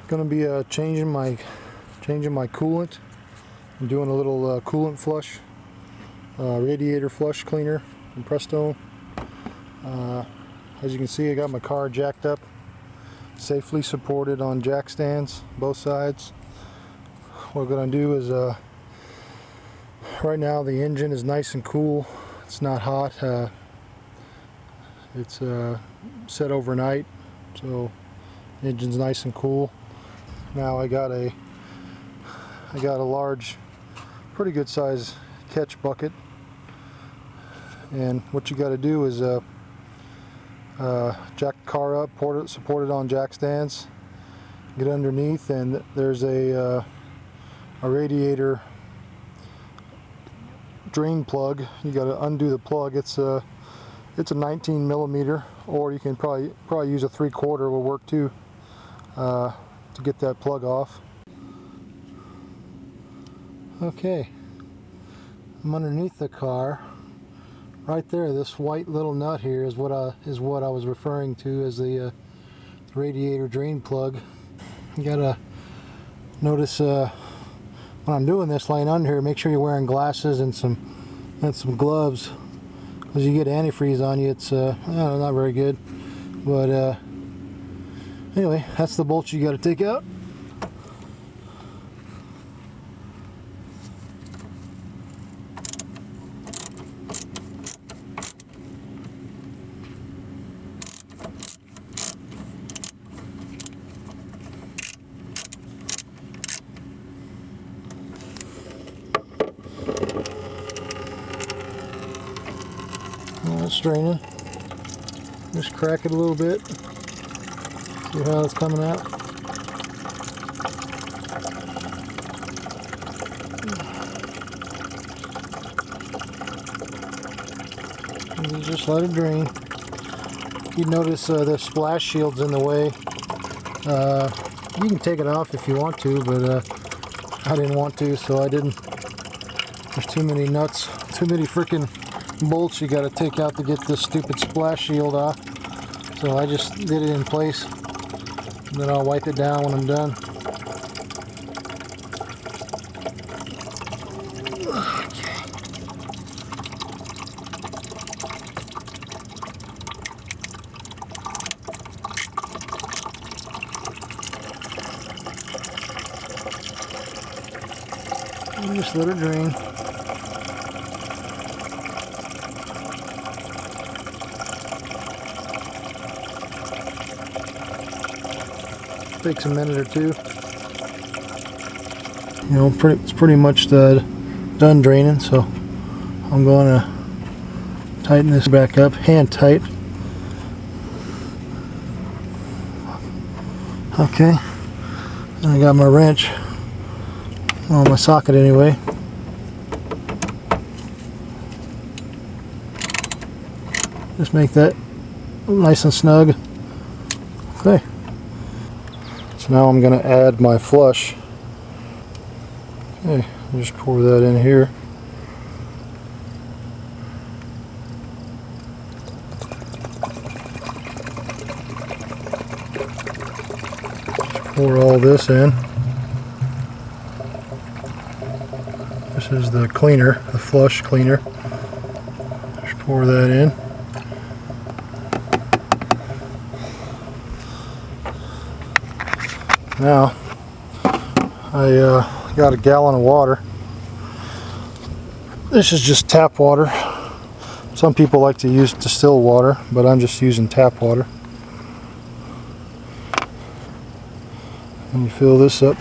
Going to be changing my coolant. I'm doing a little coolant flush, radiator flush cleaner from Prestone. As you can see, I got my car jacked up, safely supported on jack stands, both sides. What we're going to do is, right now the engine is nice and cool. It's not hot. It's set overnight, so the engine's nice and cool. Now I got a large, pretty good size catch bucket, and what you got to do is jack the car up, support it on jack stands, get underneath, and there's a radiator drain plug. You got to undo the plug. It's a 19 millimeter, or you can probably use a 3/4 will work too, to get that plug off. Okay, I'm underneath the car. Right there, this white little nut here is what I was referring to as the radiator drain plug. You gotta notice when I'm doing this, laying under here, make sure you're wearing glasses and some gloves, because you get antifreeze on you. It's not very good. But anyway, that's the bolts you got to take out. It's draining. Just crack it a little bit. See how it's coming out. And you just let it drain. You notice the splash shield's in the way. You can take it off if you want to, but I didn't want to, so I didn't. There's too many nuts, too many freaking bolts you got to take out to get this stupid splash shield off. So I just did it in place, and then I'll wipe it down when I'm done. And just let it drain. Takes a minute or two. You know, it's pretty much done draining, so I'm going to tighten this back up, hand tight. Okay, and I got my wrench on my socket anyway. Just make that nice and snug. Okay. So now I'm going to add my flush. Okay, just pour that in here. Just pour all this in. This is the cleaner, the flush cleaner. Just pour that in. Now, I got a gallon of water. This is just tap water. Some people like to use distilled water, but I'm just using tap water. And you fill this up.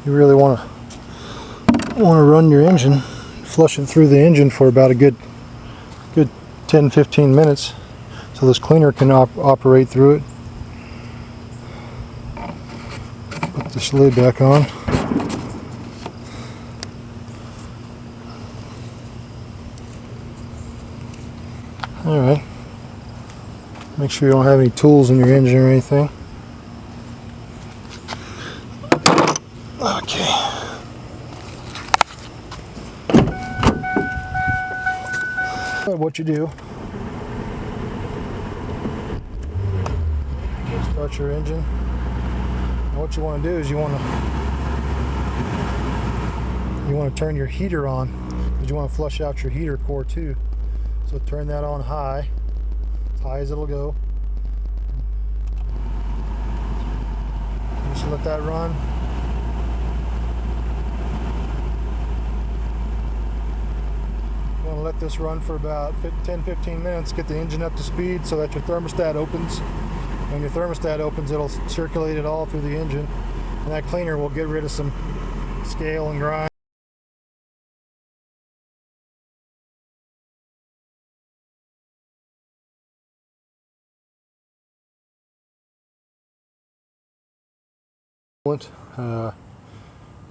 you really want to run your engine, flush it through the engine for about a good 10-15 minutes, so this cleaner can operate through it. Put this lid back on. Alright. Make sure you don't have any tools in your engine or anything. Okay. What you do, start your engine. And what you want to do is you want to turn your heater on, because you want to flush out your heater core too. So turn that on high, as high as it'll go. Just let that run. You want to let this run for about 10-15 minutes, get the engine up to speed so that your thermostat opens. When your thermostat opens, it'll circulate it all through the engine, and that cleaner will get rid of some scale and grime.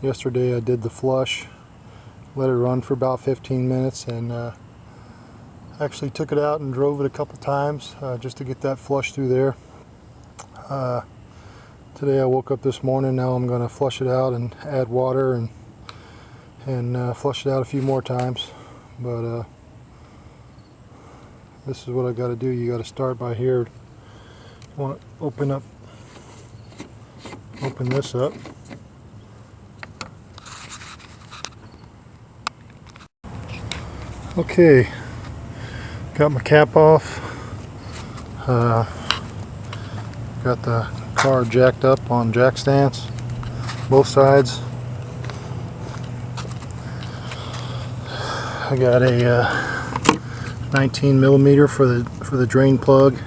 Yesterday I did the flush, let it run for about 15 minutes, and actually took it out and drove it a couple times just to get that flush through there. Today I woke up this morning, now I'm going to flush it out and add water and flush it out a few more times. But this is what I got to do. You got to start by here. You want to open this up. Okay, got my cap off. Got the car jacked up on jack stands, both sides. I got a 19 millimeter for the drain plug.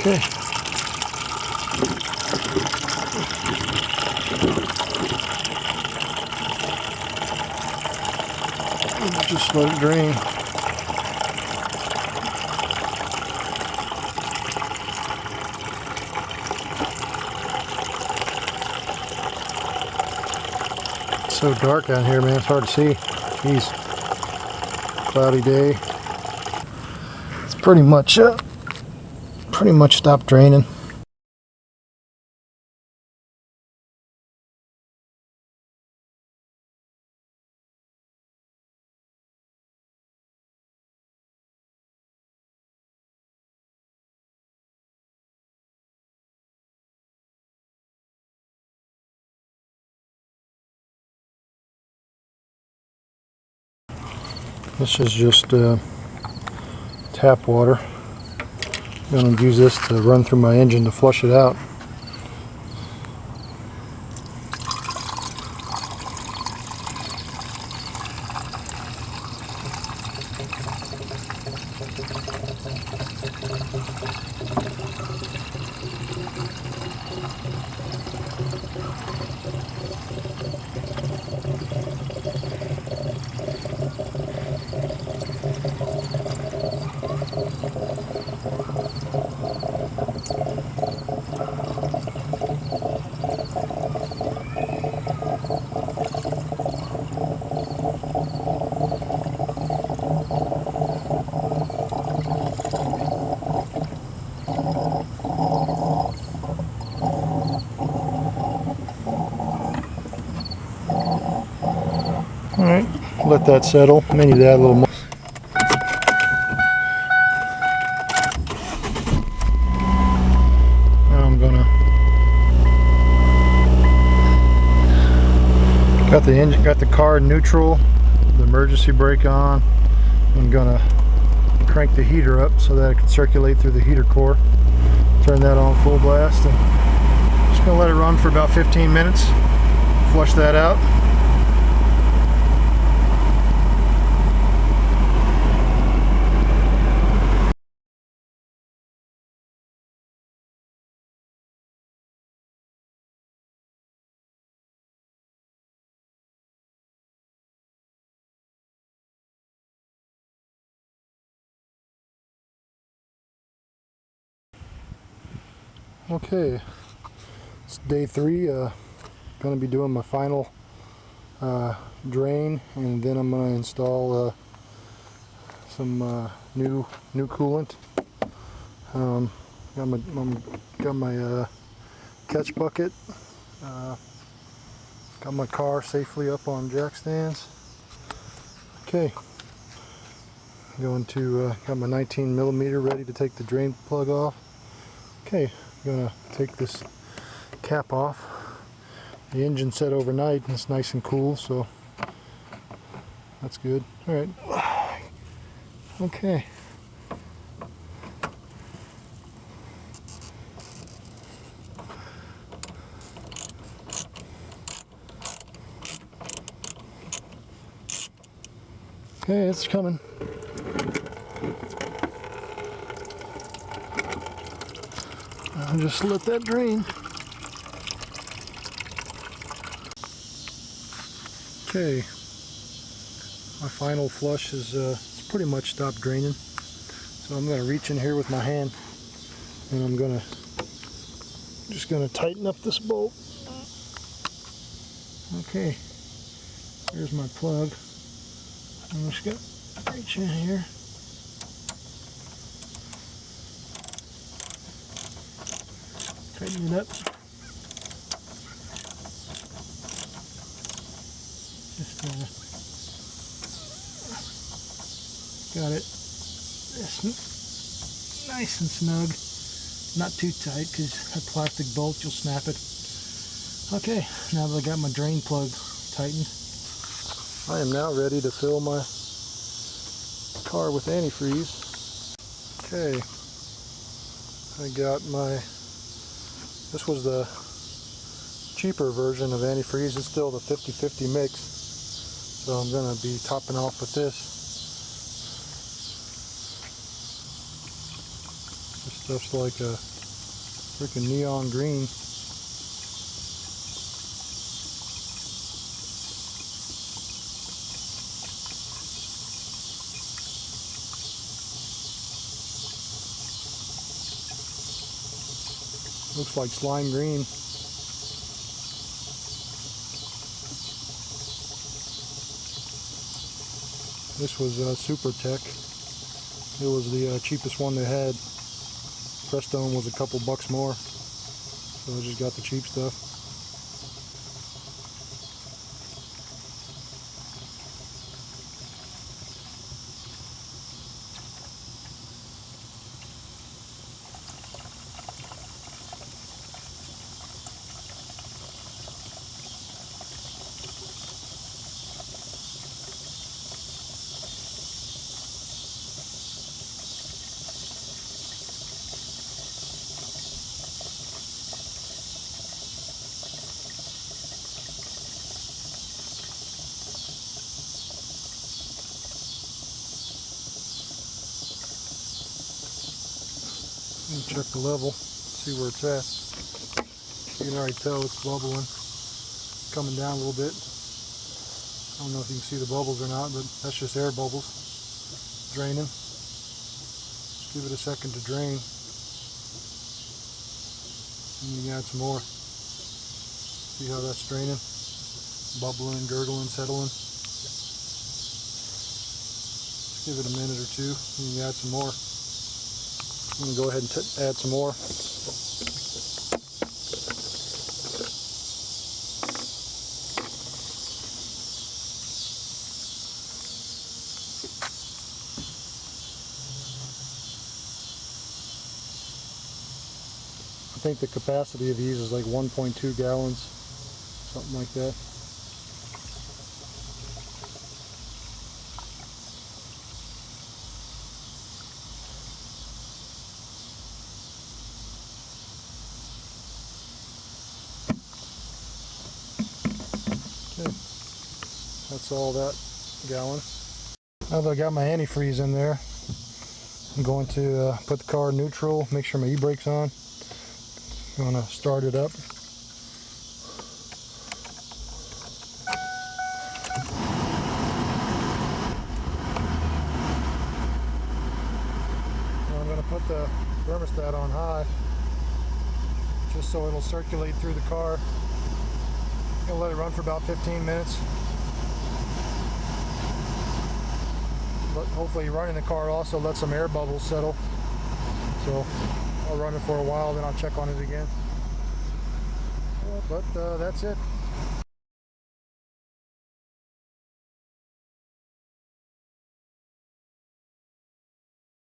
Okay. Just let it drain. It's so dark out here, man. It's hard to see. Jeez. Cloudy day. It's pretty much stopped draining. This is just tap water. I'm going to use this to run through my engine to flush it out. Alright, let that settle. Maybe that a little more. Now I'm gonna Got the engine, got the car in neutral, the emergency brake on. I'm gonna crank the heater up so that it can circulate through the heater core. Turn that on full blast and just gonna let it run for about 15 minutes. Flush that out. Okay, it's day 3. Going to be doing my final drain, and then I'm going to install some new coolant. Got my catch bucket. Got my car safely up on jack stands. Okay, going to got my 19mm ready to take the drain plug off. Okay. I'm gonna take this cap off. The engine set overnight and it's nice and cool, so that's good. All right. Okay. Okay, it's coming. I'll just let that drain. Okay, my final flush is it's pretty much stopped draining. So I'm going to reach in here with my hand and I'm just going to tighten up this bolt. Okay, here's my plug. I'm just going to reach in here. Tighten it up. Just got it. It's nice and snug. Not too tight because that plastic bolt, you'll snap it. Okay, now that I got my drain plug tightened, I am now ready to fill my car with antifreeze. Okay, I got my. This was the cheaper version of antifreeze. It's still the 50-50 mix, so I'm going to be topping off with this. This stuff's like a freaking neon green. Looks like slime green. This was Super Tech. It was the cheapest one they had. Prestone was a couple bucks more, so I just got the cheap stuff. Check the level, see where it's at. You can already tell it's bubbling, coming down a little bit. I don't know if you can see the bubbles or not, but that's just air bubbles draining. Just give it a second to drain, and you can add some more. See how that's draining, bubbling, gurgling, settling. Just give it a minute or two, and you can add some more. I'm going to go ahead and add some more. I think the capacity of these is like 1.2 gallons, something like that. That's all that gallon. Now that I got my antifreeze in there, I'm going to put the car in neutral, make sure my e-brake's on. I'm going to start it up. Now I'm going to put the thermostat on high, just so it'll circulate through the car. I'm going to let it run for about 15 minutes. But hopefully running the car also lets some air bubbles settle. So I'll run it for a while, then I'll check on it again. But that's it.